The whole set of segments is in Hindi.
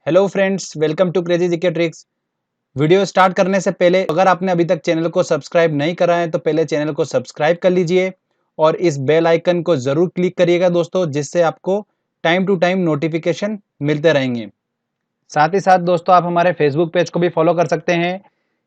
Hello friends, welcome to crazy GK tricks. Video start करने से पहले अगर आपने अभी तक चैनल को सब्सक्राइब नहीं करा है तो पहले चैनल को सब्सक्राइब कर लीजिए और इस बेल आइकन को जरूर क्लिक करिएगा दोस्तों, जिससे आपको टाइम टू टाइम नोटिफिकेशन मिलते रहेंगे। साथ ही साथ दोस्तों आप हमारे फेसबुक पेज को भी फॉलो कर सकते हैं,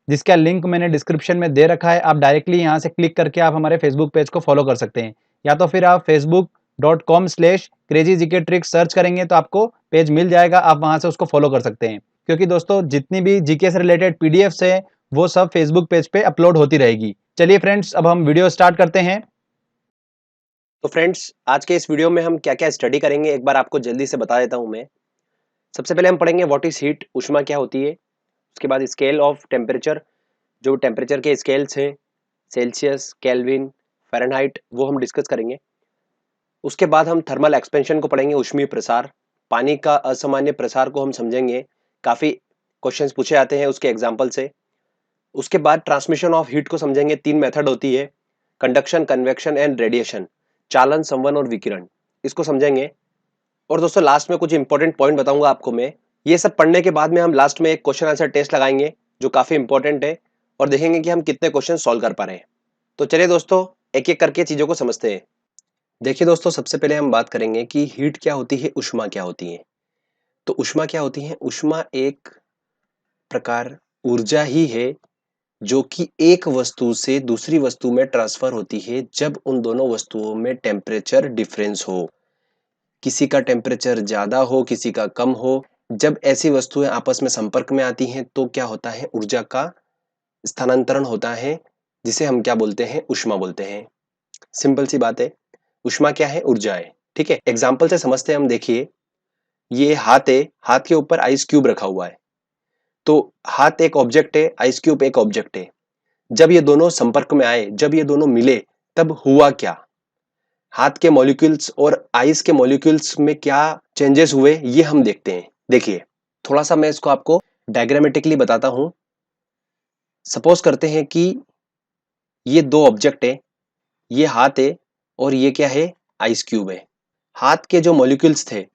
जिसका लिंक मैंने डिस्क्रिप्शन में दे रखा है। आप डायरेक्टली यहाँ से क्लिक करके आप हमारे फेसबुक पेज को फॉलो कर सकते हैं, या तो फिर आप facebook.com/crazygktricks सर्च करेंगे तो आपको पेज मिल जाएगा। आप वहां से उसको फॉलो कर सकते हैं, क्योंकि दोस्तों जितनी भी जीके से रिलेटेड पीडीएफ्स है वो सब फेसबुक पेज पे अपलोड होती रहेगी। चलिए फ्रेंड्स, अब हम वीडियो स्टार्ट करते हैं। तो फ्रेंड्स, आज के इस वीडियो में हम क्या-क्या स्टडी करेंगे एक बार आपको जल्दी से बता देता हूं मैं। सबसे पहले हम पढ़ेंगे व्हाट इज हीट, ऊष्मा क्या होती है। उसके बाद स्केल ऑफ टेम्परेचर, जो टेम्परेचर के स्केल्स हैं, सेल्सियस, केल्विन, फ़ारेनहाइट, वो हम डिस्कस करेंगे। उसके बाद हम थर्मल एक्सपेंशन को पढ़ेंगे, ऊष्मीय प्रसार, पानी का असामान्य प्रसार को हम समझेंगे। काफी क्वेश्चंस पूछे जाते हैं उसके एग्जाम्पल से। उसके बाद ट्रांसमिशन ऑफ हीट को समझेंगे। 3 मेथड होती है, कंडक्शन, कन्वेक्शन एंड रेडिएशन, चालन, संवहन और विकिरण, इसको समझेंगे। और दोस्तों लास्ट में कुछ इंपॉर्टेंट पॉइंट बताऊंगा आपको मैं। ये सब पढ़ने के बाद में हम लास्ट में एक क्वेश्चन आंसर टेस्ट लगाएंगे जो काफी इंपॉर्टेंट है, और देखेंगे कि हम कितने क्वेश्चन सॉल्व कर पा रहे हैं। तो चलिए दोस्तों एक एक करके चीजों को समझते हैं। देखिए दोस्तों, सबसे पहले हम बात करेंगे कि हीट क्या होती है, ऊष्मा क्या होती है। तो ऊष्मा क्या होती है? ऊष्मा एक प्रकार ऊर्जा ही है जो कि एक वस्तु से दूसरी वस्तु में ट्रांसफर होती है जब उन दोनों वस्तुओं में टेम्परेचर डिफरेंस हो। किसी का टेम्परेचर ज्यादा हो, किसी का कम हो। जब ऐसी वस्तुएं आपस में संपर्क में आती हैं तो क्या होता है? ऊर्जा का स्थानांतरण होता है, जिसे हम क्या बोलते हैं? ऊष्मा बोलते हैं। सिंपल सी बात है, ऊष्मा क्या है? ऊर्जा है। ठीक है, एग्जाम्पल से समझते हैं हम। देखिए, ये हाथ है, हाथ के ऊपर आइस क्यूब रखा हुआ है। तो हाथ एक ऑब्जेक्ट है, आइस क्यूब एक ऑब्जेक्ट है। जब ये दोनों संपर्क में आए, जब ये दोनों मिले, तब हुआ क्या? हाथ के मॉलिक्यूल्स और आइस के मॉलिक्यूल्स में क्या चेंजेस हुए, ये हम देखते हैं। देखिए, थोड़ा सा मैं इसको आपको डायग्रामेटिकली बताता हूं। सपोज करते हैं कि ये दो ऑब्जेक्ट है, ये हाथ है और ये क्या है? आइस क्यूब है। हाथ के जो मॉलिक्यूल्स थे,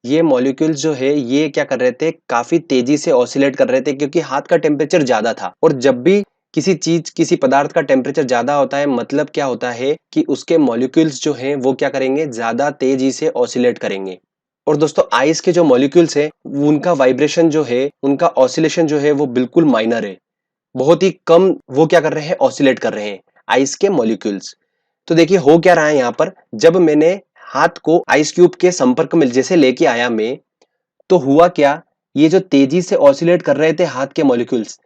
ये मॉलिक्यूल्स जो है ये क्या कर रहे थे? काफी तेजी से ऑसिलेट कर रहे थे, क्योंकि हाथ का टेम्परेचर ज्यादा था। और जब भी किसी चीज, किसी पदार्थ का टेम्परेचर ज्यादा होता है, मतलब क्या होता है कि उसके मॉलिक्यूल्स जो हैं वो क्या करेंगे? ज्यादा तेजी से ऑसिलेट करेंगे। और दोस्तों आइस के जो मॉलिक्यूल्स हैं, उनका वाइब्रेशन जो है, उनका ऑसिलेशन जो है वो बिल्कुल माइनर है। बहुत ही कम वो क्या कर रहे हैं? ऑसिलेट कर रहे हैं आइस के मॉलिक्यूल्स। तो देखिए हो क्या रहा है यहाँ पर, जब मैंने हाथ को आइस क्यूब के संपर्क में जैसे लेके आया मैं, तो हुआ क्या? ये जो तेजी से ऑसिलेट कर रहे थे हाथ के मॉलिक्यूल्स,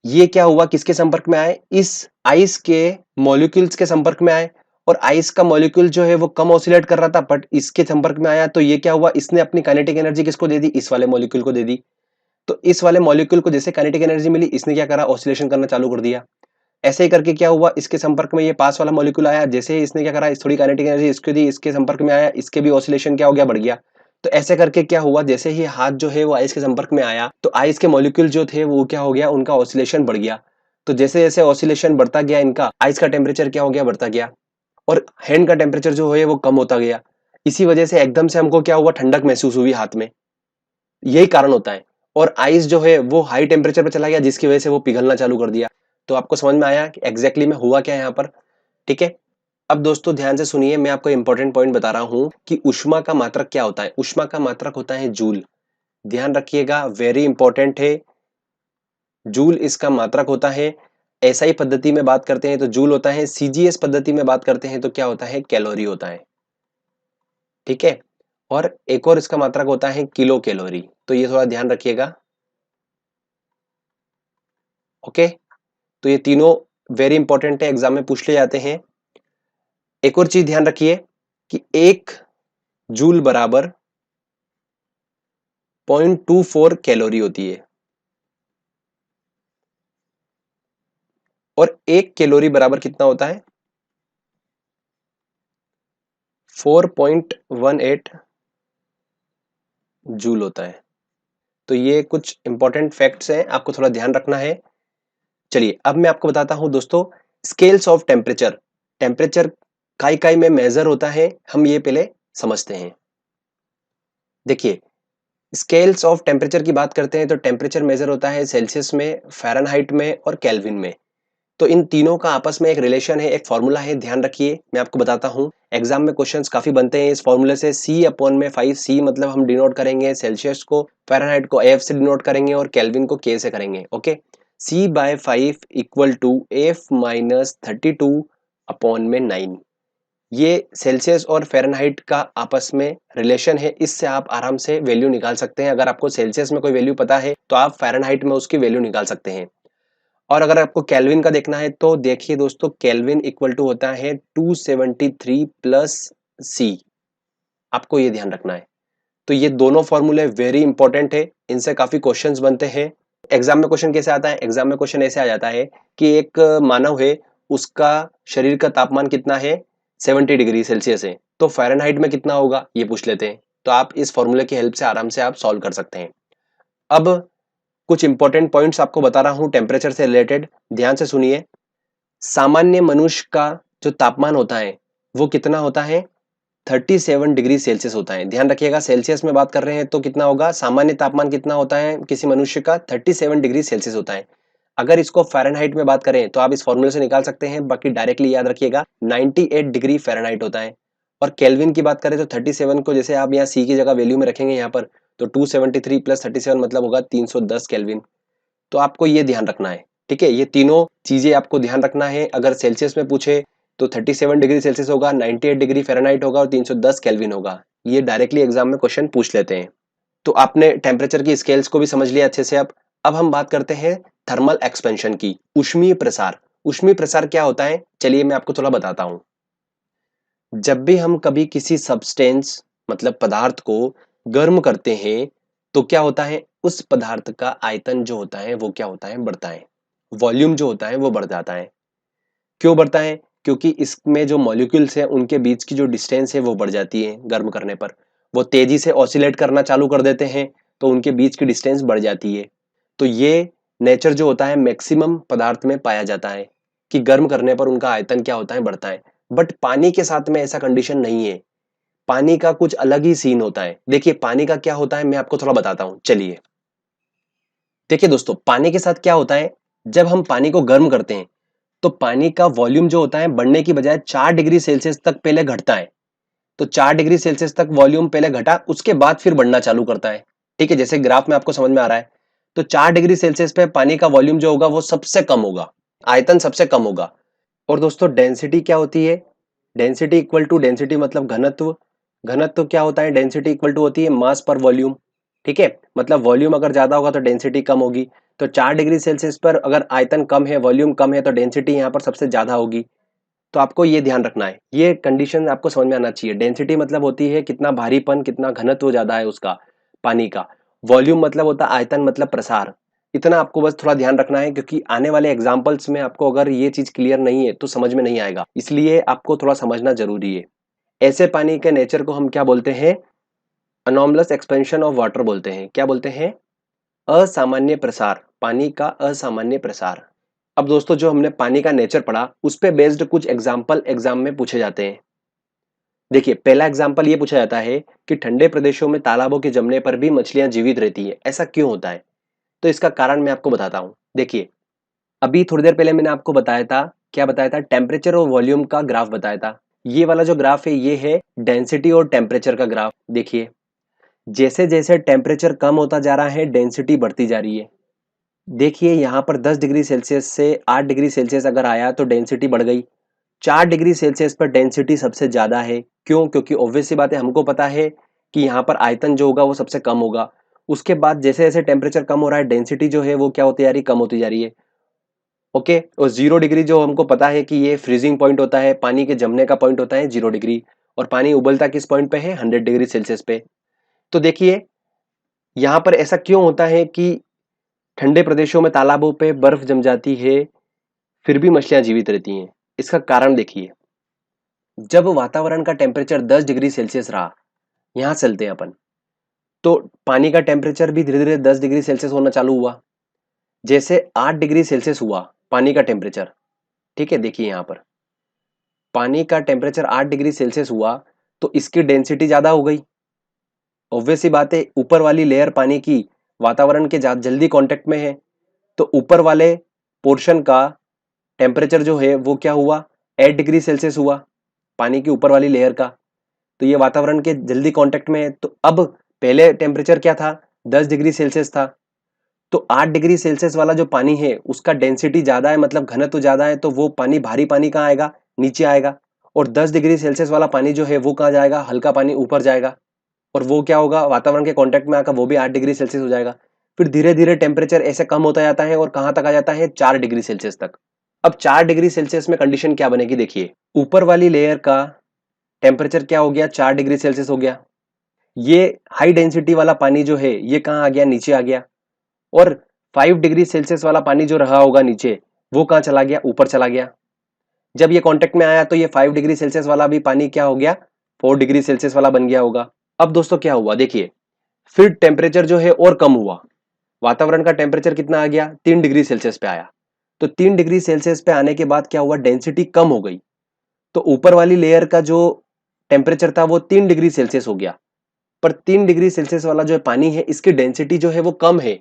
ये क्या हुआ? किसके संपर्क में आए? इस आइस के मॉलिक्यूल्स के संपर्क में आए। और आइस का मॉलिक्यूल जो है वो कम ऑसिलेट कर रहा था, बट इसके संपर्क में आया तो ये क्या हुआ? इसने अपनी काइनेटिक एनर्जी किसको दे दी? इस वाले मॉलिक्यूल को दे दी। तो इस वाले मॉलिक्यूल को जैसे काइनेटिक एनर्जी मिली, इसने क्या करा? ऑसिलेशन करना चालू कर दिया। ऐसे ही करके क्या हुआ? इसके संपर्क में ये पास वाला मॉलिक्यूल आया, जैसे ही इसने क्या करा? इस थोड़ी काइनेटिक एनर्जी इसको दी, इसके संपर्क में आया, इसके भी ऑसिलेशन क्या हो गया? बढ़ गया। तो ऐसे करके क्या हुआ? जैसे ही हाथ जो है वो आइस के संपर्क में आया, तो आइस के मॉलिक्यूल जो थे वो क्या हो गया? उनका ऑसिलेशन बढ़ गया। तो जैसे जैसे ऑसिलेशन बढ़ता गया इनका, आइस का टेम्परेचर क्या हो गया? बढ़ता गया। और हैंड का टेम्परेचर जो है वो कम होता गया। इसी वजह से एकदम से हमको क्या हुआ? ठंडक महसूस हुई हाथ में। यही कारण होता है। और आइस जो है वो हाई टेम्परेचर पे चला गया, जिसकी वजह से वो पिघलना चालू कर दिया। तो आपको समझ में आया कि एग्जैक्टली में हुआ क्या यहाँ पर? ठीक है। अब दोस्तों ध्यान से सुनिए, मैं आपको इंपॉर्टेंट पॉइंट बता रहा हूं कि ऊष्मा का मात्रक क्या होता है। ऊष्मा का मात्रक होता है जूल। ध्यान रखिएगा, वेरी इंपॉर्टेंट है। जूल इसका मात्रक होता है। एसआई पद्धति में बात करते हैं तो जूल होता है, सीजीएस पद्धति में बात करते हैं तो क्या होता है? कैलोरी होता है। ठीक है। और एक और इसका मात्रक होता है किलो कैलोरी। तो ये थोड़ा ध्यान रखिएगा। ओके। तो ये तीनों वेरी इंपॉर्टेंट है, एग्जाम में पूछ ले जाते हैं। एक और चीज ध्यान रखिए कि 1 जूल बराबर 0.24 कैलोरी होती है, और 1 कैलोरी बराबर कितना होता है? 4.18 जूल होता है। तो ये कुछ इंपॉर्टेंट फैक्ट्स हैं, आपको थोड़ा ध्यान रखना है। चलिए अब मैं आपको बताता हूं दोस्तों, स्केल्स ऑफ टेम्परेचर। टेम्परेचर काई काई में मेजर होता है, हम ये पहले समझते हैं। देखिए, स्केल्स ऑफ टेम्परेचर की बात करते हैं तो टेम्परेचर मेजर होता है सेल्सियस में, फ़ारेनहाइट में और केल्विन में। तो इन तीनों का आपस में एक रिलेशन है, एक फॉर्मूला है, ध्यान रखिए मैं आपको बताता हूँ। एग्जाम में क्वेश्चंस काफी बनते हैं इस फॉर्मूले से। C अपॉन में 5, C मतलब हम डिनोट करेंगे सेल्सियस को, फ़ारेनहाइट को F से डिनोट करेंगे और केल्विन को K से करेंगे। Okay, C/5 equal to F minus 32 upon में 9। ये सेल्सियस और फ़ारेनहाइट का आपस में रिलेशन है, इससे आप आराम से वैल्यू निकाल सकते हैं। अगर आपको सेल्सियस में कोई वैल्यू पता है तो आप फ़ारेनहाइट में उसकी वैल्यू निकाल सकते हैं। और अगर आपको केल्विन का देखना है तो देखिए दोस्तों, केल्विन इक्वल टू होता है 273 प्लस C। आपको ये ध्यान रखना है। तो ये दोनों फॉर्मूले वेरी इंपॉर्टेंट है, इनसे काफी क्वेश्चंस बनते हैं। एग्जाम में क्वेश्चन कैसे आता है? एग्जाम में क्वेश्चन ऐसे आ जाता है कि एक मानव है, उसका शरीर का तापमान कितना है? 70 डिग्री सेल्सियस है, तो फ़ारेनहाइट में कितना होगा ये पूछ लेते हैं। तो आप इस फॉर्मूले की हेल्प से आराम से आप सॉल्व कर सकते हैं। अब कुछ इंपॉर्टेंट पॉइंट्स आपको बता रहा हूं टेम्परेचर से रिलेटेड, ध्यान से सुनिए। सामान्य मनुष्य का जो तापमान होता है वो कितना होता है? 37 डिग्री सेल्सियस होता है। ध्यान रखिएगा, सेल्सियस में बात कर रहे हैं तो कितना होगा? सामान्य तापमान कितना होता है किसी मनुष्य का? 37 डिग्री सेल्सियस होता है। अगर इसको फ़ारेनहाइट में बात करें तो आप इस फॉर्मूले से निकाल सकते हैं, बाकी डायरेक्टली याद रखिएगा 98 डिग्री फ़ारेनहाइट होता है। और केल्विन की बात करें तो 37 को जैसे आप यहाँ C की जगह वैल्यू में रखेंगे यहाँ पर, तो 273 प्लस 37 मतलब होगा 310 केल्विन। तो आपको ये ध्यान रखना है, ठीक है? ये तीनों चीजें आपको ध्यान रखना है। अगर सेल्सियस में पूछे तो 37 डिग्री सेल्सियस होगा, 98 डिग्री फ़ारेनहाइट होगा और 310 केल्विन होगा। ये डायरेक्टली एग्जाम में क्वेश्चन पूछ लेते हैं। तो आपने टेम्परेचर की स्केल्स को भी समझ लिया अच्छे से। अब हम बात करते हैं थर्मल एक्सपेंशन की, ऊष्मीय प्रसार। ऊष्मीय प्रसार क्या होता है? चलिए मैं आपको थोड़ा बताता हूँ। जब भी हम कभी किसी सब्सटेंस मतलब पदार्थ को गर्म करते हैं तो क्या होता है? उस पदार्थ का आयतन जो होता है वो क्या होता है? बढ़ता है। वॉल्यूम जो होता है वो बढ़ जाता है। क्यों बढ़ता है? क्योंकि इसमें जो मॉलिक्यूल्स हैं उनके बीच की जो डिस्टेंस है वो बढ़ जाती है गर्म करने पर। वो तेजी से ऑसिलेट करना चालू कर देते हैं तो उनके बीच की डिस्टेंस बढ़ जाती है। तो ये नेचर जो होता है मैक्सिमम पदार्थ में पाया जाता है कि गर्म करने पर उनका आयतन क्या होता है? बढ़ता है। बट पानी के साथ में ऐसा कंडीशन नहीं है। पानी का कुछ अलग ही सीन होता है। देखिए पानी का क्या होता है मैं आपको थोड़ा बताता हूँ, चलिए। देखिए दोस्तों, पानी के साथ क्या होता है? जब हम पानी को गर्म करते हैं तो पानी का वॉल्यूम जो होता है बढ़ने की बजाय 4 डिग्री सेल्सियस तक पहले घटता है। तो 4 डिग्री सेल्सियस तक वॉल्यूम पहले घटा, उसके बाद फिर बढ़ना चालू करता है। ठीक है, जैसे ग्राफ में आपको समझ में आ रहा है। तो 4 डिग्री सेल्सियस पे पानी का वॉल्यूम जो होगा वो सबसे कम होगा, आयतन सबसे कम होगा। और दोस्तों डेंसिटी क्या होती है? डेंसिटी इक्वल टू, डेंसिटी मतलब घनत्व। घनत्व क्या होता है? डेंसिटी इक्वल टू होती है मास पर वॉल्यूम। ठीक है, मतलब वॉल्यूम अगर ज्यादा होगा तो डेंसिटी कम होगी। तो 4 डिग्री सेल्सियस पर अगर आयतन कम है, वॉल्यूम कम है, तो डेंसिटी यहाँ पर सबसे ज्यादा होगी। तो आपको ये ध्यान रखना है, ये कंडीशन आपको समझ में आना चाहिए। डेंसिटी मतलब होती है कितना भारीपन, कितना घनत्व ज्यादा है उसका, पानी का। वॉल्यूम मतलब होता है आयतन मतलब प्रसार। इतना आपको बस थोड़ा ध्यान रखना है, क्योंकि आने वाले एग्जाम्पल्स में आपको अगर ये चीज क्लियर नहीं है तो समझ में नहीं आएगा, इसलिए आपको थोड़ा समझना जरूरी है। ऐसे पानी के नेचर को हम क्या बोलते हैं? अनॉमलस एक्सपेंशन ऑफ वाटर बोलते हैं। क्या बोलते हैं? असामान्य प्रसार, पानी का असामान्य प्रसार। अब दोस्तों जो हमने पानी का नेचर पढ़ा उस पे बेस्ड कुछ एग्जाम्पल एग्जाम में पूछे जाते हैं। देखिए पहला एग्जाम्पल ये पूछा जाता है कि ठंडे प्रदेशों में तालाबों के जमने पर भी मछलियां जीवित रहती है, ऐसा क्यों होता है? तो इसका कारण मैं आपको बताता हूं। देखिए अभी थोड़ी देर पहले मैंने आपको बताया था, क्या बताया था? टेम्परेचर और वॉल्यूम का ग्राफ बताया था। ये वाला जो ग्राफ है ये है डेंसिटी और टेम्परेचर का ग्राफ। देखिए जैसे जैसे टेम्परेचर कम होता जा रहा है डेंसिटी बढ़ती जा रही है। देखिए यहाँ पर 10 डिग्री सेल्सियस से 8 डिग्री सेल्सियस अगर आया तो डेंसिटी बढ़ गई। 4 डिग्री सेल्सियस पर डेंसिटी सबसे ज्यादा है। क्यों? क्योंकि ऑब्वियस सी बात है, हमको पता है कि यहाँ पर आयतन जो होगा वो सबसे कम होगा। उसके बाद जैसे जैसे टेम्परेचर कम हो रहा है डेंसिटी जो है वो क्या होती जा रही है? कम होती जा रही है। ओके, और 0 डिग्री जो हमको पता है कि ये फ्रीजिंग पॉइंट होता है, पानी के जमने का पॉइंट होता है 0 डिग्री। और पानी उबलता किस पॉइंट पे है? 100 डिग्री सेल्सियस पे। तो देखिए यहाँ पर ऐसा क्यों होता है कि ठंडे प्रदेशों में तालाबों पे बर्फ जम जाती है फिर भी मछलियां जीवित रहती हैं? इसका कारण देखिए, जब वातावरण का टेम्परेचर 10 डिग्री सेल्सियस रहा, यहां चलते हैं अपन, तो पानी का टेम्परेचर भी धीरे धीरे 10 डिग्री सेल्सियस होना चालू हुआ। जैसे 8 डिग्री सेल्सियस हुआ पानी का टेम्परेचर, ठीक है, देखिए यहां पर पानी का टेम्परेचर 8 डिग्री सेल्सियस हुआ तो इसकी डेंसिटी ज्यादा हो गई। ऑब्वियस सी बात है, ऊपर वाली लेयर पानी की वातावरण के जल्दी कांटेक्ट में है, तो ऊपर वाले पोर्शन का टेम्परेचर जो है वो क्या हुआ, 8 डिग्री सेल्सियस हुआ, पानी की ऊपर वाली लेयर का। तो ये वातावरण के जल्दी कांटेक्ट में है, तो अब पहले टेम्परेचर क्या था, 10 डिग्री सेल्सियस था। तो 8 डिग्री सेल्सियस वाला जो पानी है उसका डेंसिटी ज्यादा है, मतलब घनत्व ज्यादा है, तो वो पानी, भारी पानी कहाँ आएगा, नीचे आएगा। और 10 डिग्री सेल्सियस वाला पानी जो है वो कहाँ जाएगा, हल्का पानी ऊपर जाएगा। और वो क्या होगा, वातावरण के कांटेक्ट में आकर वो भी 8 डिग्री सेल्सियस हो जाएगा। फिर धीरे धीरे टेम्परेचर ऐसे कम होता जाता है और कहां तक आ जाता है, 4 डिग्री सेल्सियस तक। अब 4 डिग्री सेल्सियस में कंडीशन क्या बनेगी, देखिए ऊपर वाली लेयर का टेम्परेचर क्या हो गया, 4 डिग्री सेल्सियस हो गया। ये हाई डेंसिटी वाला पानी जो है ये कहाँ आ गया, नीचे आ गया। और 5 डिग्री सेल्सियस वाला पानी जो रहा होगा नीचे, वो कहाँ चला गया, ऊपर चला गया। जब ये कांटेक्ट में आया तो ये 5 डिग्री सेल्सियस वाला भी पानी क्या हो गया, 4 डिग्री सेल्सियस वाला बन गया होगा। अब दोस्तों क्या हुआ, देखिए फिर टेम्परेचर जो है और कम हुआ, वातावरण का टेम्परेचर कितना आ गया, 3 डिग्री सेल्सियस पे आया। तो 3 डिग्री सेल्सियस पे आने के बाद क्या हुआ, डेंसिटी कम हो गई। तो ऊपर वाली लेयर का जो टेम्परेचर था वो 3 डिग्री सेल्सियस हो गया। पर 3 डिग्री सेल्सियस वाला जो पानी है इसकी डेंसिटी जो है वो कम है,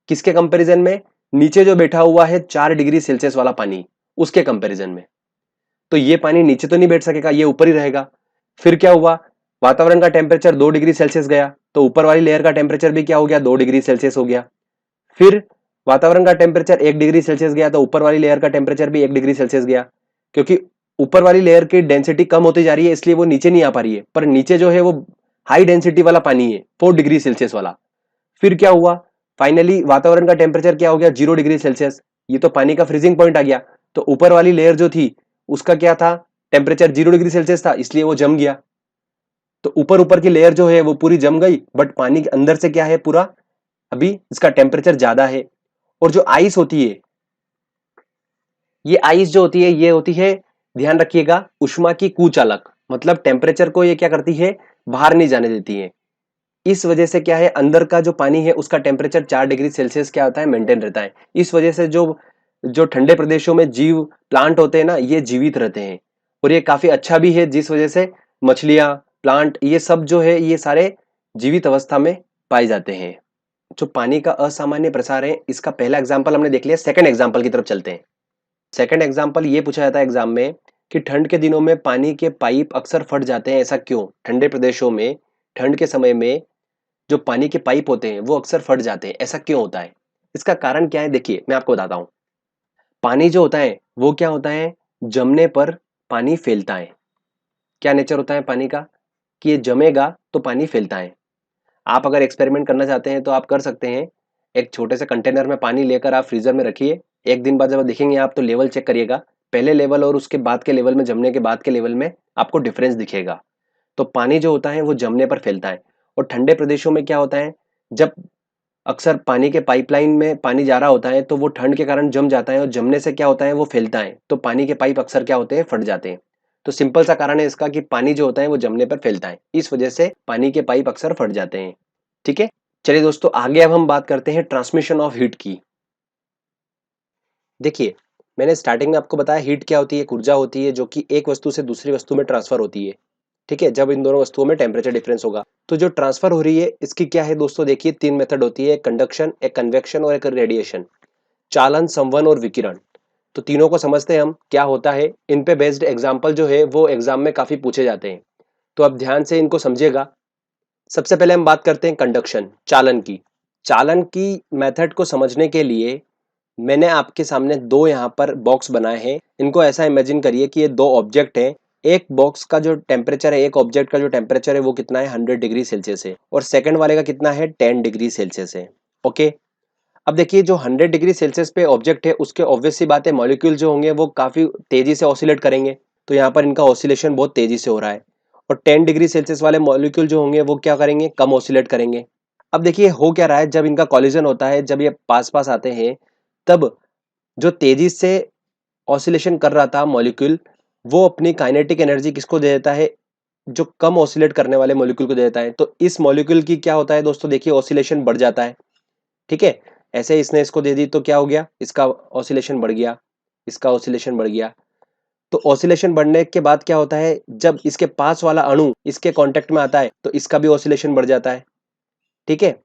किसके कंपैरिजन में, नीचे जो बैठा हुआ है 4 डिग्री सेल्सियस वाला पानी, उसके कंपैरिजन में। तो ये पानी नीचे तो नहीं बैठ सकेगा, ये ऊपर ही रहेगा। फिर क्या हुआ, वातावरण का टेम्परेचर 2 डिग्री सेल्सियस गया, तो ऊपर वाली लेयर का टेम्परेचर भी क्या हो गया, 2 डिग्री सेल्सियस हो गया। फिर वातावरण का टेम्परेचर 1 डिग्री सेल्सियस गया, तो ऊपर वाली लेयर का टेम्परेचर भी 1 डिग्री सेल्सियस गया। क्योंकि ऊपर वाली लेयर की डेंसिटी कम होती जा रही है, इसलिए वो नीचे नहीं आ पा रही है, पर नीचे जो है वो हाई डेंसिटी वाला पानी है, 4 डिग्री सेल्सियस वाला। फिर क्या हुआ, फाइनली वातावरण का टेम्परेचर क्या हो गया, 0 डिग्री सेल्सियस। ये तो पानी का फ्रीजिंग पॉइंट आ गया। तो ऊपर वाली लेयर जो थी उसका क्या था, टेम्परेचर 0 डिग्री सेल्सियस था, इसलिए वो जम गया। तो ऊपर ऊपर की लेयर जो है वो पूरी जम गई, बट पानी के अंदर से क्या है, पूरा अभी इसका टेम्परेचर ज्यादा है। और जो आइस होती है, ये आइस जो होती है ये होती है, ध्यान रखिएगा, उष्मा की कुचालक, मतलब टेम्परेचर को ये क्या करती है, बाहर नहीं जाने देती है। इस वजह से क्या है, अंदर का जो पानी है उसका टेम्परेचर 4 डिग्री सेल्सियस क्या होता है, मेंटेन रहता है। इस वजह से जो जो ठंडे प्रदेशों में जीव प्लांट होते हैं ना, ये जीवित रहते हैं। और ये काफी अच्छा भी है, जिस वजह से मछलियां, प्लांट, ये सब जो है ये सारे जीवित अवस्था में पाए जाते हैं। जो पानी का असामान्य प्रसार है, इसका पहला एग्जाम्पल हमने देख लिया। सेकंड एग्जाम्पल की तरफ चलते हैं। सेकंड एग्जाम्पल ये पूछा जाता है एग्जाम में कि ठंड के दिनों में पानी के पाइप अक्सर फट जाते हैं, ऐसा क्यों। ठंडे प्रदेशों में ठंड के समय में जो पानी के पाइप होते हैं वो अक्सर फट जाते हैं, ऐसा क्यों होता है, इसका कारण क्या है, देखिए मैं आपको बताता हूँ। पानी जो होता है वो क्या होता है, जमने पर पानी फैलता है। क्या नेचर होता है पानी का, कि ये जमेगा तो पानी फैलता है। आप अगर एक्सपेरिमेंट करना चाहते हैं तो आप कर सकते हैं। एक छोटे से कंटेनर में पानी लेकर आप फ्रीजर में रखिए, एक दिन बाद जब देखेंगे आप तो लेवल चेक करिएगा, पहले लेवल और उसके बाद के लेवल में, जमने के बाद के लेवल में आपको डिफरेंस दिखेगा। तो पानी जो होता है वो जमने पर फैलता है। और ठंडे प्रदेशों में क्या होता है, जब अक्सर पानी के पाइपलाइन में पानी जा रहा होता है तो वो ठंड के कारण जम जाता है, और जमने से क्या होता है, वो फैलता है, तो पानी के पाइप अक्सर क्या होते हैं, फट जाते हैं। तो सिंपल सा कारण है इसका कि पानी जो होता है वो जमने पर फैलता है, इस वजह से पानी के पाइप अक्सर फट जाते हैं। ठीक है, चलिए दोस्तों आगे अब हम बात करते हैं ट्रांसमिशन ऑफ हीट की। देखिए, मैंने स्टार्टिंग में आपको बताया हीट क्या होती है, एक ऊर्जा होती है जो कि एक वस्तु से दूसरी वस्तु में ट्रांसफर होती है। ठीक है, जब इन दोनों वस्तुओं में टेम्परेचर डिफरेंस होगा, तो जो ट्रांसफर हो रही है इसकी क्या है दोस्तों, देखिए 3 मेथड होती है, एक कंडक्शन, एक कन्वेक्शन और एक रेडिएशन। चालन, संवहन और विकिरण। तो तीनों को समझते हैं हम क्या होता है, इन पे बेस्ड एग्जाम्पल जो है वो एग्जाम में काफी पूछे जाते हैं, तो अब ध्यान से इनको समझिएगा। सबसे पहले हम बात करते हैं कंडक्शन, चालन की। चालन की मेथड को समझने के लिए मैंने आपके सामने दो यहाँ पर बॉक्स बनाए हैं। इनको ऐसा इमेजिन करिए कि ये दो ऑब्जेक्ट हैं। एक बॉक्स का जो टेम्परेचर है, एक ऑब्जेक्ट का जो टेम्परेचर है वो कितना है, 100 डिग्री सेल्सियस है, और सेकंड वाले का कितना है, 10 डिग्री सेल्सियस है। ओके, अब देखिए जो 100 डिग्री सेल्सियस पे ऑब्जेक्ट है उसके ऑब्वियस सी बात है, मॉलिक्यूल जो होंगे वो काफी तेजी से ऑसिलेट करेंगे, तो यहाँ पर इनका ऑसिलेशन बहुत तेजी से हो रहा है। और 10 डिग्री सेल्सियस वाले मॉलिक्यूल जो होंगे वो क्या करेंगे, कम ऑसिलेट करेंगे। अब देखिए हो क्या रहा है, जब इनका कॉलिजन होता है, जब ये पास पास आते हैं, तब जो तेजी से ऑसिलेशन कर रहा था मॉलिक्यूल, वो अपनी काइनेटिक एनर्जी किसको दे देता है, जो कम ऑसिलेट करने वाले मॉलिक्यूल को दे देता है। तो इस मॉलिक्यूल की क्या होता है दोस्तों, देखिए ऑसिलेशन बढ़ जाता है। ठीक है, ऐसे इसने इसको दे दी तो क्या हो गया, इसका ऑसिलेशन बढ़ गया, इसका ऑसिलेशन बढ़ गया। तो ऑसिलेशन बढ़ने के बाद क्या होता है, जब इसके पास वाला अणु इसके कांटेक्ट में आता है तो इसका भी ऑसिलेशन बढ़ जाता है। ठीक है,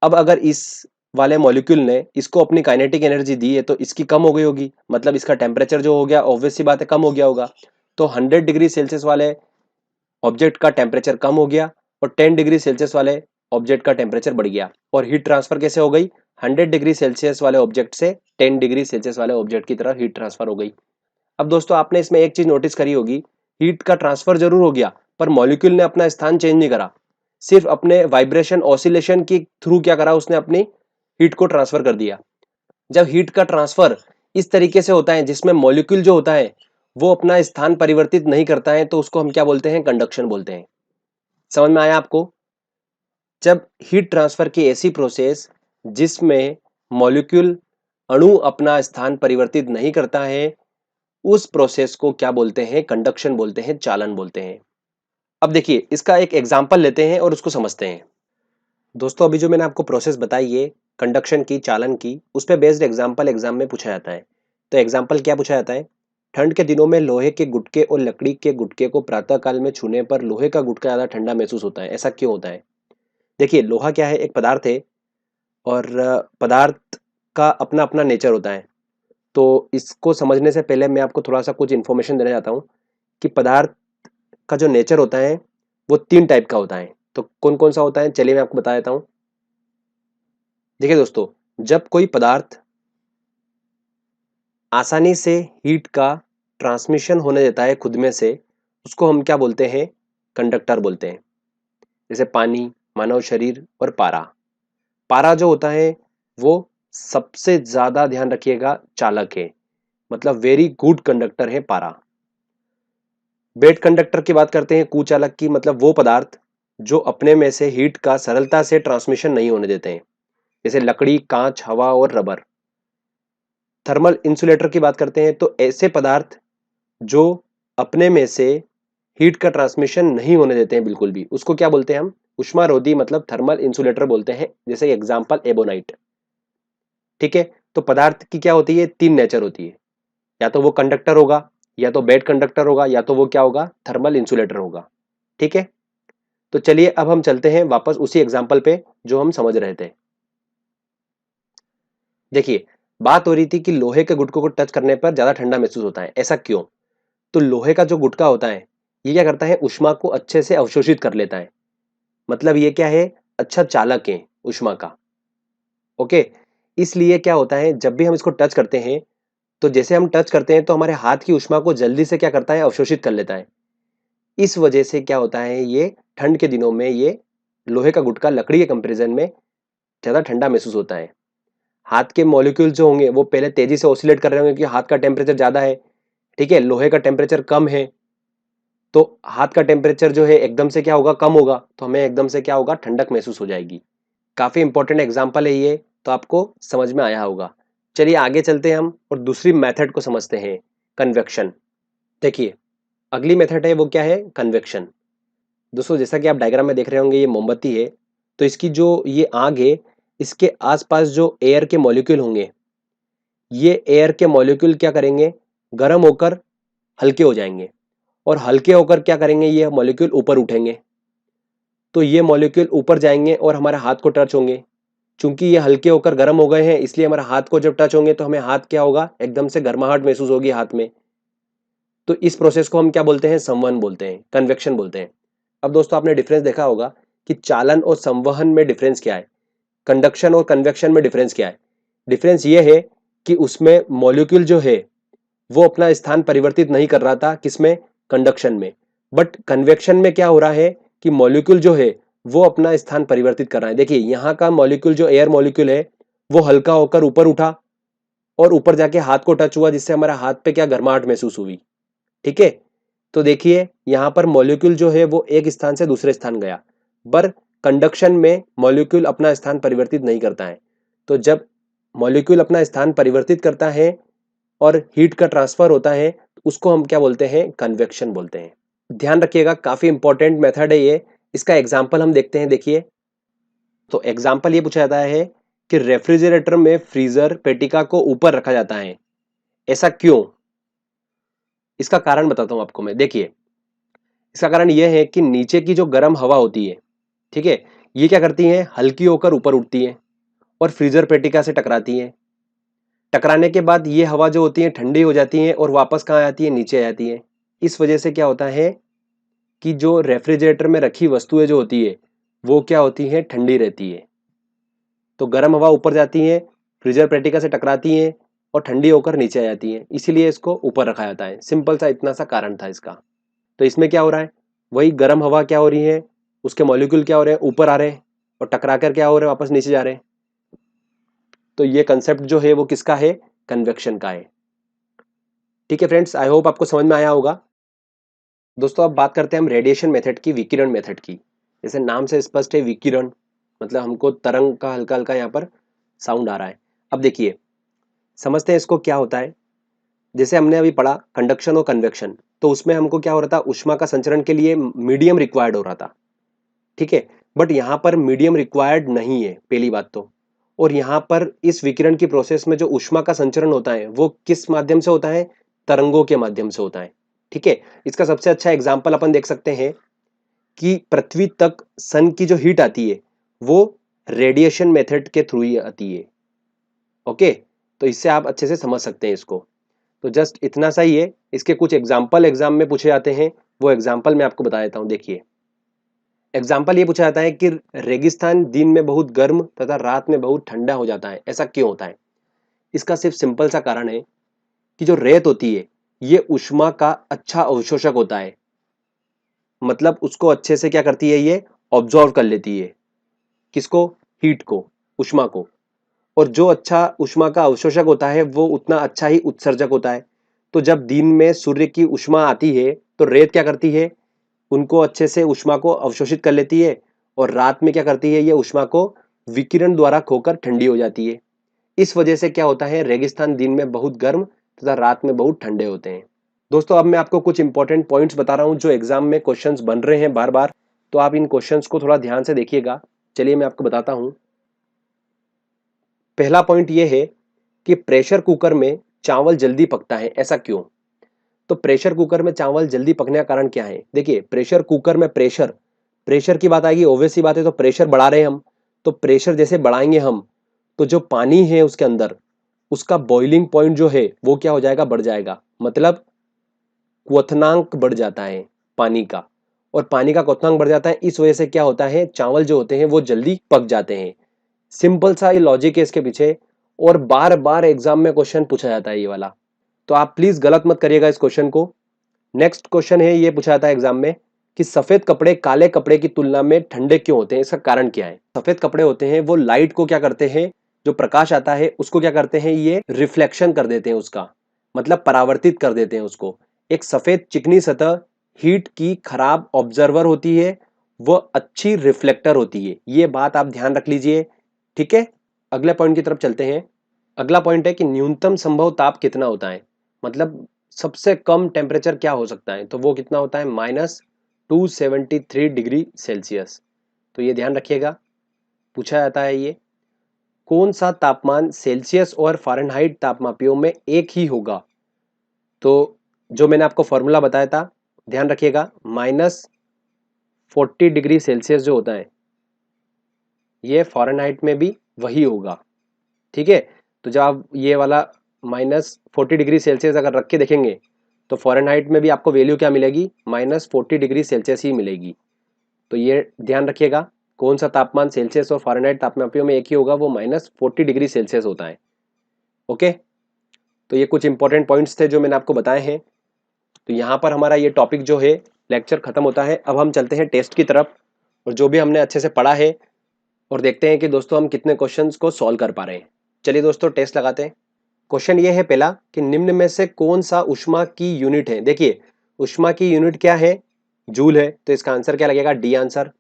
अब अगर इस वाले मॉलिक्यूल ने इसको अपनी काइनेटिक एनर्जी दी है तो इसकी कम हो गई होगी, मतलब इसका टेम्परेचर जो हो गया ऑब्वियस सी बात है कम हो गया होगा। तो 100 डिग्री सेल्सियस वाले ऑब्जेक्ट का टेम्परेचर कम हो गया और 10 डिग्री सेल्सियस वाले ऑब्जेक्ट का टेम्परेचर बढ़ गया। और हीट ट्रांसफर कैसे हो गई, 100 डिग्री सेल्सियस वाले ऑब्जेक्ट से 10 डिग्री सेल्सियस वाले ऑब्जेक्ट की तरफ हीट ट्रांसफर हो गई। अब दोस्तों आपने इसमें एक चीज नोटिस करी होगी, हीट का ट्रांसफर जरूर हो गया पर मॉलिक्यूल ने अपना स्थान चेंज नहीं करा, सिर्फ अपने वाइब्रेशन ऑसिलेशन के थ्रू क्या करा, उसने अपनी हीट को ट्रांसफर कर दिया। जब हीट का ट्रांसफर इस तरीके से होता है जिसमें मॉलिक्यूल जो होता है वो अपना स्थान परिवर्तित नहीं करता है तो उसको हम क्या बोलते हैं, कंडक्शन बोलते हैं। समझ में आया आपको? जब हीट ट्रांसफर की ऐसी प्रोसेस जिसमें मॉलिक्यूल अणु अपना स्थान परिवर्तित नहीं करता है, उस प्रोसेस को क्या बोलते हैं, कंडक्शन बोलते हैं, चालन बोलते हैं। अब देखिए इसका एक एग्जांपल लेते हैं और उसको समझते हैं। दोस्तों अभी जो मैंने आपको प्रोसेस बताई है कंडक्शन की, चालन की, उस पे बेस्ड एग्जांपल एग्जाम में पूछा जाता है। तो एग्जांपल क्या पूछा जाता है, ठंड के दिनों में लोहे के गुटके और लकड़ी के गुटके को प्रातः काल में छूने पर लोहे का गुटका ज्यादा ठंडा महसूस होता है, ऐसा क्यों होता है? देखिए लोहा क्या है, एक पदार्थ है और पदार्थ का अपना अपना नेचर होता है। तो इसको समझने से पहले मैं आपको थोड़ा सा कुछ इन्फॉर्मेशन देना चाहता हूँ कि पदार्थ का जो नेचर होता है वो 3 टाइप का होता है। तो कौन कौन सा होता है, चलिए मैं आपको बता देता हूँ। देखिए दोस्तों, जब कोई पदार्थ आसानी से हीट का ट्रांसमिशन होने देता है खुद में से, उसको हम क्या बोलते हैं, कंडक्टर बोलते हैं। जैसे पानी, मानव शरीर और पारा। पारा जो होता है वो सबसे ज्यादा ध्यान रखिएगा चालक है, मतलब वेरी गुड कंडक्टर है पारा। बेड कंडक्टर की बात करते हैं, कुचालक की, मतलब वो पदार्थ जो अपने में से हीट का सरलता से ट्रांसमिशन नहीं होने देते हैं, जैसे लकड़ी, कांच, हवा और रबर। थर्मल इंसुलेटर की बात करते हैं तो ऐसे पदार्थ जो अपने में से हीट का ट्रांसमिशन नहीं होने देते हैं बिल्कुल भी, उसको क्या बोलते हैं हम, उष्मारोधी, मतलब थर्मल इंसुलेटर बोलते हैं। जैसे एग्जांपल एबोनाइट। ठीक है, तो पदार्थ की क्या होती है, 3 नेचर होती है, या तो वो कंडक्टर होगा, या तो बेड कंडक्टर होगा, या तो वो क्या होगा, थर्मल इंसुलेटर होगा। ठीक है, तो चलिए अब हम चलते हैं वापस उसी एग्जाम्पल पे जो हम समझ रहे थे। देखिए बात हो रही थी कि लोहे के गुटकों को टच करने पर ज्यादा ठंडा महसूस होता है, ऐसा क्यों? तो लोहे का जो गुटका होता है ये क्या करता है, उष्मा को अच्छे से अवशोषित कर लेता है, मतलब ये क्या है, अच्छा चालक है उष्मा का। ओके, इसलिए क्या होता है जब भी हम इसको टच करते हैं तो जैसे हम टच करते हैं तो हमारे हाथ की उष्मा को जल्दी से क्या करता है, अवशोषित कर लेता है। इस वजह से क्या होता है, ये ठंड के दिनों में ये लोहे का गुटका लकड़ी के कंपैरिजन में ज्यादा ठंडा महसूस होता है। हाथ के मॉलिक्यूल जो होंगे वो पहले तेजी से ऑसिलेट कर रहे होंगे क्योंकि हाथ का टेम्परेचर ज्यादा है। ठीक है, लोहे का टेम्परेचर कम है तो हाथ का टेम्परेचर जो है एकदम से क्या होगा, कम होगा, तो हमें एकदम से क्या होगा, ठंडक महसूस हो जाएगी। काफी इंपॉर्टेंट एग्जाम्पल है ये, तो आपको समझ में आया होगा। चलिए आगे चलते हैं हम और दूसरी मेथड को समझते हैं, कन्वेक्शन। देखिए अगली मेथड है वो क्या है, कन्वेक्शन। दोस्तों जैसा कि आप डायग्राम में देख रहे होंगे ये मोमबत्ती है, तो इसकी जो ये आग है इसके आसपास जो एयर के मॉलिक्यूल होंगे, ये एयर के मॉलिक्यूल क्या करेंगे, गर्म होकर हल्के हो जाएंगे, और हल्के होकर क्या करेंगे, ये मॉलिक्यूल ऊपर उठेंगे। तो ये मॉलिक्यूल ऊपर जाएंगे और हमारे हाथ को टच होंगे। चूंकि ये हल्के होकर गर्म हो गए हैं इसलिए हमारे हाथ को जब टच होंगे तो हमें हाथ क्या होगा, एकदम से गर्माहट महसूस होगी हाथ में। तो इस प्रोसेस को हम क्या बोलते हैं, संवहन बोलते हैं, कन्वेक्शन बोलते हैं। अब दोस्तों आपने डिफरेंस देखा होगा कि चालन और संवहन में डिफरेंस क्या है, कंडक्शन और कन्वेक्शन में डिफरेंस क्या है। डिफरेंस ये है कि उसमें मॉलिक्यूल जो है वो अपना स्थान परिवर्तित नहीं कर रहा था, किसमें, कंडक्शन में। बट कन्वेक्शन में क्या हो रहा है कि मॉलिक्यूल जो है वो अपना स्थान परिवर्तित कर रहा है। देखिए यहाँ का मॉलिक्यूल जो एयर मॉलिक्यूल है वो हल्का होकर ऊपर उठा और ऊपर जाके हाथ को टच हुआ, जिससे हमारा हाथ पे क्या, गर्माहट महसूस हुई। ठीक है, तो देखिए यहाँ पर मॉलिक्यूल जो है वो एक स्थान से दूसरे स्थान गया, पर कंडक्शन में मॉलिक्यूल अपना स्थान परिवर्तित नहीं करता है। तो जब मॉलिक्यूल अपना स्थान परिवर्तित करता है और हीट का ट्रांसफर होता है उसको हम क्या बोलते हैं, कन्वेक्शन बोलते हैं। ध्यान रखिएगा काफी इंपॉर्टेंट मेथड है ये। इसका एग्जांपल हम देखते हैं। देखिए तो एग्जांपल ये पूछा जाता है कि रेफ्रिजरेटर में फ्रीजर पेटिका को ऊपर रखा जाता है, ऐसा क्यों? इसका कारण बताता हूं आपको मैं। देखिए, इसका कारण यह है कि नीचे की जो गर्म हवा होती है, ठीक है, ये क्या करती है, हल्की होकर ऊपर उठती है और फ्रीजर पेटिका से टकराती है। टकराने के बाद ये हवा जो होती है ठंडी हो जाती है और वापस कहाँ आती है, नीचे आ जाती है। इस वजह से क्या होता है कि जो रेफ्रिजरेटर में रखी वस्तुएं जो होती है वो क्या होती है, ठंडी रहती है। तो गर्म हवा ऊपर जाती है, फ्रीजर पेटिका से टकराती है और ठंडी होकर नीचे आ जाती है, इसीलिए इसको ऊपर रखा जाता है। सिंपल सा इतना सा कारण था इसका। तो इसमें क्या हो रहा है, वही गर्म हवा क्या हो रही है, उसके मॉलिक्यूल क्या हो रहे हैं, ऊपर आ रहे हैं और टकरा कर क्या हो रहे हैं, वापस नीचे जा रहे हैं। तो ये कंसेप्ट जो है वो किसका है, कन्वेक्शन का है। ठीक है फ्रेंड्स, आई होप आपको समझ में आया होगा। दोस्तों अब बात करते हैं हम रेडिएशन मेथड की, विकिरण मेथड की। जैसे नाम से स्पष्ट है, विकिरण मतलब हमको तरंग का हल्का हल्का यहाँ पर साउंड आ रहा है। अब देखिए, समझते हैं इसको क्या होता है। जैसे हमने अभी पढ़ा कंडक्शन और कन्वेक्शन, तो उसमें हमको क्या हो रहा था, ऊष्मा का संचरण के लिए मीडियम रिक्वायर्ड हो रहा था, ठीक है। बट यहाँ पर मीडियम रिक्वायर्ड नहीं है, पहली बात तो। और यहाँ पर इस विकिरण की प्रोसेस में जो ऊष्मा का संचरण होता है वो किस माध्यम से होता है, तरंगों के माध्यम से होता है, ठीक है। इसका सबसे अच्छा एग्जाम्पल अपन देख सकते हैं कि पृथ्वी तक सन की जो हीट आती है वो रेडिएशन मेथड के थ्रू ही आती है। ओके, तो इससे आप अच्छे से समझ सकते हैं इसको। तो जस्ट इतना सा ही है। इसके कुछ एग्जाम्पल एग्जाम में पूछे जाते हैं, वो एग्जाम्पल मैं आपको बता देता हूं। देखिए, एग्जाम्पल ये पूछा जाता है कि रेगिस्तान दिन में बहुत गर्म तथा रात में बहुत ठंडा हो जाता है, ऐसा क्यों होता है। इसका सिर्फ सिंपल सा कारण है कि जो रेत होती है ये ऊष्मा का अच्छा अवशोषक होता है। मतलब उसको अच्छे से क्या करती है, ये ऑब्जॉर्व कर लेती है, किसको, हीट को, ऊष्मा को। और जो अच्छा ऊष्मा का अवशोषक होता है वो उतना अच्छा ही उत्सर्जक होता है। तो जब दिन में सूर्य की ऊष्मा आती है तो रेत क्या करती है, उनको अच्छे से ऊष्मा को अवशोषित कर लेती है और रात में क्या करती है, ये ऊष्मा को विकिरण द्वारा खोकर ठंडी हो जाती है। इस वजह से क्या होता है, रेगिस्तान दिन में बहुत गर्म तथा रात में बहुत ठंडे होते हैं। दोस्तों अब मैं आपको कुछ इंपॉर्टेंट पॉइंट्स बता रहा हूं जो एग्जाम में क्वेश्चंस बन रहे हैं बार बार, तो आप इन क्वेश्चंस को थोड़ा ध्यान से देखिएगा। चलिए मैं आपको बताता हूं। पहला पॉइंट ये है कि प्रेशर कुकर में चावल जल्दी पकता है, ऐसा क्यों। तो प्रेशर कुकर में चावल जल्दी पकने का कारण क्या है। देखिए, प्रेशर कुकर में प्रेशर प्रेशर की बात आएगी, ऑब्वियस सी बात है। तो प्रेशर बढ़ा रहे हैं हम, तो प्रेशर जैसे बढ़ाएंगे हम तो जो पानी है उसके अंदर उसका बॉइलिंग पॉइंट जो है वो क्या हो जाएगा, बढ़ जाएगा। मतलब क्वथनांक बढ़ जाता है पानी का, और पानी का क्वथनांक बढ़ जाता है। इस वजह से क्या होता है, चावल जो होते हैं वो जल्दी पक जाते हैं। सिंपल सा ये लॉजिक है इसके पीछे, और बार बार एग्जाम में क्वेश्चन पूछा जाता है ये वाला। तो आप प्लीज गलत मत करिएगा इस क्वेश्चन को। नेक्स्ट क्वेश्चन है, ये पूछा जाता है एग्जाम में कि सफेद कपड़े काले कपड़े की तुलना में ठंडे क्यों होते हैं, इसका कारण क्या है। सफेद कपड़े होते हैं वो लाइट को क्या करते हैं, जो प्रकाश आता है उसको क्या करते हैं, ये रिफ्लेक्शन कर देते हैं उसका, मतलब परावर्तित कर देते हैं उसको। एक सफेद चिकनी सतह हीट की खराब ऑब्जर्वर होती है, वो अच्छी रिफ्लेक्टर होती है। ये बात आप ध्यान रख लीजिए, ठीक है। अगले पॉइंट की तरफ चलते हैं। अगला पॉइंट है कि न्यूनतम संभव ताप कितना होता है, मतलब सबसे कम टेम्परेचर क्या हो सकता है, तो वो कितना होता है, -273 डिग्री सेल्सियस। तो ये ध्यान रखिएगा, पूछा जाता है ये। कौन सा तापमान सेल्सियस और फ़ारेनहाइट तापमापियों में एक ही होगा। तो जो मैंने आपको फॉर्मूला बताया था, ध्यान रखिएगा, -40 डिग्री सेल्सियस जो होता है ये फ़ारेनहाइट में भी वही होगा, ठीक है। तो जब आप ये वाला -40 डिग्री सेल्सियस अगर रख के देखेंगे तो फ़ारेनहाइट में भी आपको वैल्यू क्या मिलेगी, -40 डिग्री सेल्सियस ही मिलेगी। तो ये ध्यान रखिएगा, कौन सा तापमान सेल्सियस और फ़ारेनहाइट तापमापियों में एक ही होगा, वो -40 डिग्री सेल्सियस होता है। ओके, तो ये कुछ इंपॉर्टेंट पॉइंट्स थे जो मैंने आपको बताए हैं। तो यहाँ पर हमारा ये टॉपिक जो है लेक्चर खत्म होता है। अब हम चलते हैं टेस्ट की तरफ, और जो भी हमने अच्छे से पढ़ा है और देखते हैं कि दोस्तों हम कितने क्वेश्चंस को सॉल्व कर पा रहे हैं। चलिए दोस्तों टेस्ट लगाते हैं। क्वेश्चन ये है पहला कि निम्न में से कौन सा ऊष्मा की यूनिट है। देखिए, ऊष्मा की यूनिट क्या है, जूल है, तो इसका आंसर क्या लगेगा, डी आंसर।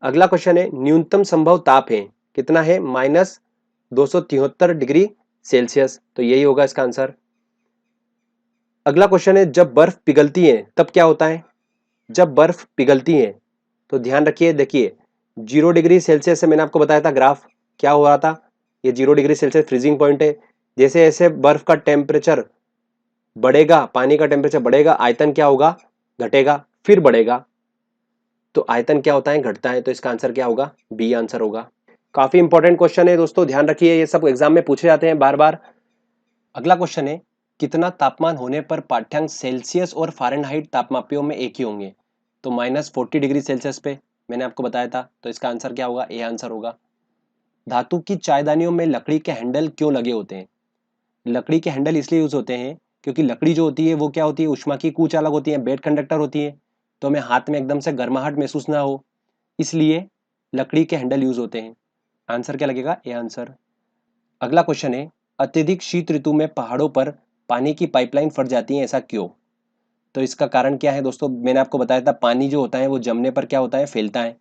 अगला क्वेश्चन है न्यूनतम संभव ताप है, कितना है, -273 डिग्री सेल्सियस, तो यही होगा इसका आंसर। अगला क्वेश्चन है जब बर्फ पिघलती है तब क्या होता है। जब बर्फ पिघलती है तो ध्यान रखिए, देखिए 0 डिग्री सेल्सियस से मैंने आपको बताया था ग्राफ क्या हो रहा था, ये 0 डिग्री सेल्सियस फ्रीजिंग पॉइंट है। जैसे जैसे बर्फ का टेम्परेचर बढ़ेगा, पानी का टेम्परेचर बढ़ेगा, आयतन क्या होगा, घटेगा, फिर बढ़ेगा। तो आयतन क्या होता है, घटता है। तो इसका आंसर क्या होगा, बी आंसर होगा। काफी इंपॉर्टेंट क्वेश्चन है दोस्तों, ध्यान रखिए, ये सब एग्जाम में पूछे जाते हैं बार बार। अगला क्वेश्चन है, कितना तापमान होने पर पाठ्यांक सेल्सियस और फ़ारेनहाइट तापमापियों में एक ही होंगे? तो -40 डिग्री सेल्सियस पे मैंने आपको बताया था। तो इसका आंसर क्या होगा, ए आंसर होगा। धातु की चायदानियों में लकड़ी के हैंडल क्यों लगे होते हैं? लकड़ी के हैंडल इसलिए यूज होते हैं क्योंकि लकड़ी जो होती है वो क्या होती है, ऊष्मा की कूच अलग होती है, बेड कंडक्टर होती है। तो हमें हाथ में एकदम से गर्माहट महसूस ना हो, इसलिए लकड़ी के हैंडल यूज होते हैं। आंसर क्या लगेगा, ए आंसर। अगला क्वेश्चन है, अत्यधिक शीत ऋतु में पहाड़ों पर पानी की पाइपलाइन फट जाती है, ऐसा क्यों? तो इसका कारण क्या है दोस्तों, मैंने आपको बताया था, पानी जो होता है वो जमने पर क्या होता है, फैलता है।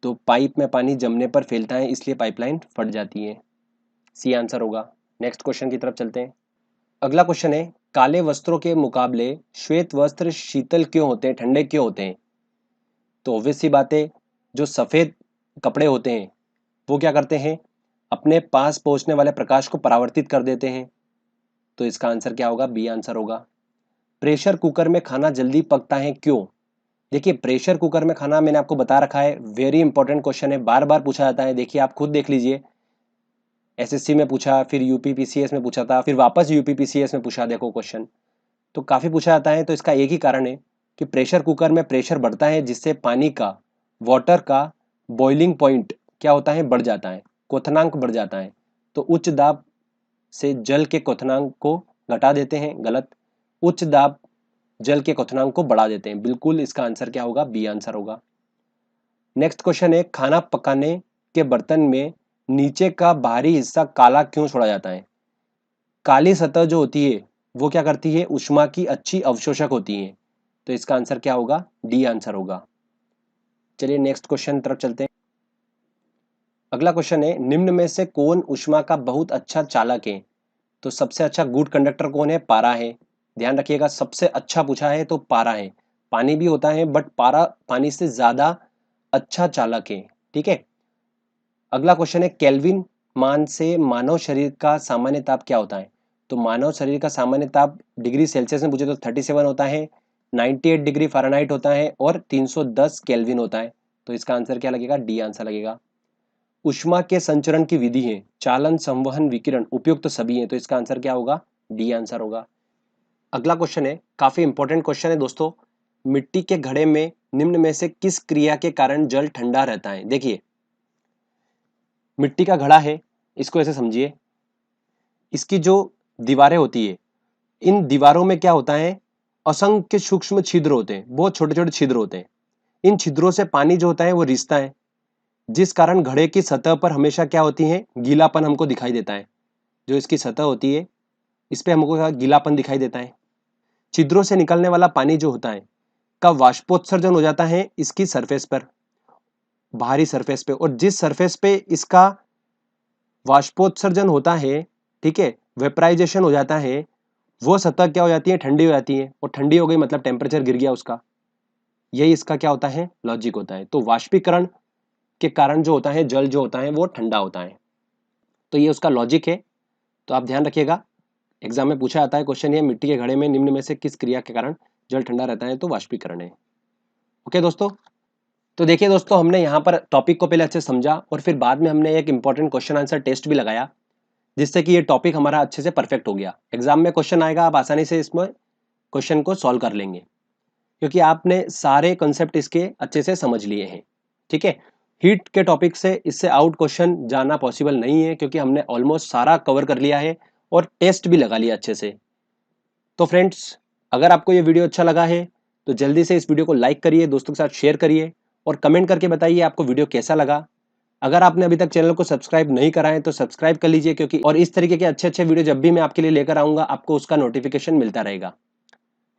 तो पाइप में पानी जमने पर फैलता है, इसलिए पाइपलाइन फट जाती है। सी आंसर होगा। नेक्स्ट क्वेश्चन की तरफ चलते हैं। अगला क्वेश्चन है, काले वस्त्रों के मुकाबले श्वेत वस्त्र शीतल क्यों होते हैं, ठंडे क्यों होते हैं? तो ऑब्वियस सी बात है, जो सफेद कपड़े होते हैं वो क्या करते हैं, अपने पास पहुंचने वाले प्रकाश को परावर्तित कर देते हैं। तो इसका आंसर क्या होगा, बी आंसर होगा। प्रेशर कुकर में खाना जल्दी पकता है क्यों? देखिए, प्रेशर कुकर में खाना मैंने आपको बता रखा है, वेरी इंपॉर्टेंट क्वेश्चन है, बार बार पूछा जाता है। देखिए, आप खुद देख लीजिए, एसएससी में पूछा, फिर यूपीपीसीएस में पूछा था, फिर वापस यूपीपीसीएस में पूछा, देखो क्वेश्चन तो काफी पूछा जाता है। तो इसका एक ही कारण है कि प्रेशर कुकर में प्रेशर बढ़ता है, जिससे पानी का, वाटर का बॉइलिंग पॉइंट क्या होता है, बढ़ जाता है, क्वथनांक बढ़ जाता है। तो उच्च दाब से जल के क्वथनांक को घटा देते हैं, गलत। उच्च दाब जल के क्वथनांक को बढ़ा देते हैं, बिल्कुल। इसका आंसर क्या होगा, बी आंसर होगा। नेक्स्ट क्वेश्चन है, खाना पकाने के बर्तन में नीचे का बाहरी हिस्सा काला क्यों छोड़ा जाता है? काली सतह जो होती है वो क्या करती है, ऊष्मा की अच्छी अवशोषक होती है। तो इसका आंसर क्या होगा, डी आंसर होगा। चलिए नेक्स्ट क्वेश्चन तरफ चलते हैं। अगला क्वेश्चन है, निम्न में से कौन ऊष्मा का बहुत अच्छा चालक है? तो सबसे अच्छा गुड कंडक्टर कौन है, पारा है। ध्यान रखिएगा, सबसे अच्छा पूछा है तो पारा है। पानी भी होता है बट पारा पानी से ज्यादा अच्छा चालक है, ठीक है। अगला क्वेश्चन है, केल्विन मान से मानव शरीर का सामान्य ताप क्या होता है? तो मानव शरीर का सामान्य ताप डिग्री सेल्सियस में पूछे तो 37 होता है, 98 डिग्री फ़ारेनहाइट होता है और 310 केल्विन होता है। तो इसका आंसर क्या लगेगा, डी आंसर लगेगा। ऊष्मा के संचरण की विधि है, चालन, संवहन, विकिरण, उपयुक्त तो सभी है। तो इसका आंसर क्या होगा, डी आंसर होगा। अगला क्वेश्चन है, काफी इंपॉर्टेंट क्वेश्चन है दोस्तों, मिट्टी के घड़े में निम्न में से किस क्रिया के कारण जल ठंडा रहता है? देखिए, मिट्टी का घड़ा है, इसको ऐसे समझिए, इसकी जो दीवारें होती है, इन दीवारों में क्या होता है, असंख्य सूक्ष्म छिद्र होते हैं, बहुत छोटे छोटे छिद्र होते हैं। इन छिद्रों से पानी जो होता है वो रिसता है, जिस कारण घड़े की सतह पर हमेशा क्या होती है, गीलापन हमको दिखाई देता है। जो इसकी सतह होती है इस पे हमको गीलापन दिखाई देता है। छिद्रों से निकलने वाला पानी जो होता है का वाष्पोत्सर्जन हो जाता है इसकी सरफेस पर, बाहरी सरफेस पे, और जिस सरफेस पे इसका वाष्पोत्सर्जन होता है, ठीक है, वेपराइजेशन हो जाता है, वो सतह क्या हो जाती है, ठंडी हो जाती है, और ठंडी हो गई मतलब टेम्परेचर गिर गया उसका। यही इसका क्या होता है, लॉजिक होता है। तो वाष्पीकरण के कारण जो होता है, जल जो होता है वो ठंडा होता है। तो ये उसका लॉजिक है। तो आप ध्यान रखिएगा, एग्जाम में पूछा जाता है क्वेश्चन, ये मिट्टी के घड़े में निम्न में से किस क्रिया के कारण जल ठंडा रहता है? तो वाष्पीकरण है। ओके दोस्तों, तो देखिए दोस्तों, हमने यहाँ पर टॉपिक को पहले अच्छे समझा और फिर बाद में हमने एक इंपॉर्टेंट क्वेश्चन आंसर टेस्ट भी लगाया, जिससे कि ये टॉपिक हमारा अच्छे से परफेक्ट हो गया। एग्जाम में क्वेश्चन आएगा, आप आसानी से इसमें क्वेश्चन को सॉल्व कर लेंगे, क्योंकि आपने सारे कंसेप्ट इसके अच्छे से समझ लिए हैं, ठीक है। हीट के टॉपिक से इससे आउट क्वेश्चन जाना पॉसिबल नहीं है, क्योंकि हमने ऑलमोस्ट सारा कवर कर लिया है और टेस्ट भी लगा लिया अच्छे से। तो फ्रेंड्स, अगर आपको ये वीडियो अच्छा लगा है तो जल्दी से इस वीडियो को लाइक करिए, दोस्तों के साथ शेयर करिए और कमेंट करके बताइए आपको वीडियो कैसा लगा। अगर आपने अभी तक चैनल को सब्सक्राइब नहीं करा है तो सब्सक्राइब कर लीजिए, क्योंकि और इस तरीके के अच्छे अच्छे वीडियो जब भी मैं आपके लिए लेकर आऊंगा आपको उसका नोटिफिकेशन मिलता रहेगा।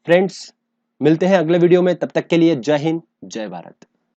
फ्रेंड्स, मिलते हैं अगले वीडियो में, तब तक के लिए जय हिंद, जय भारत।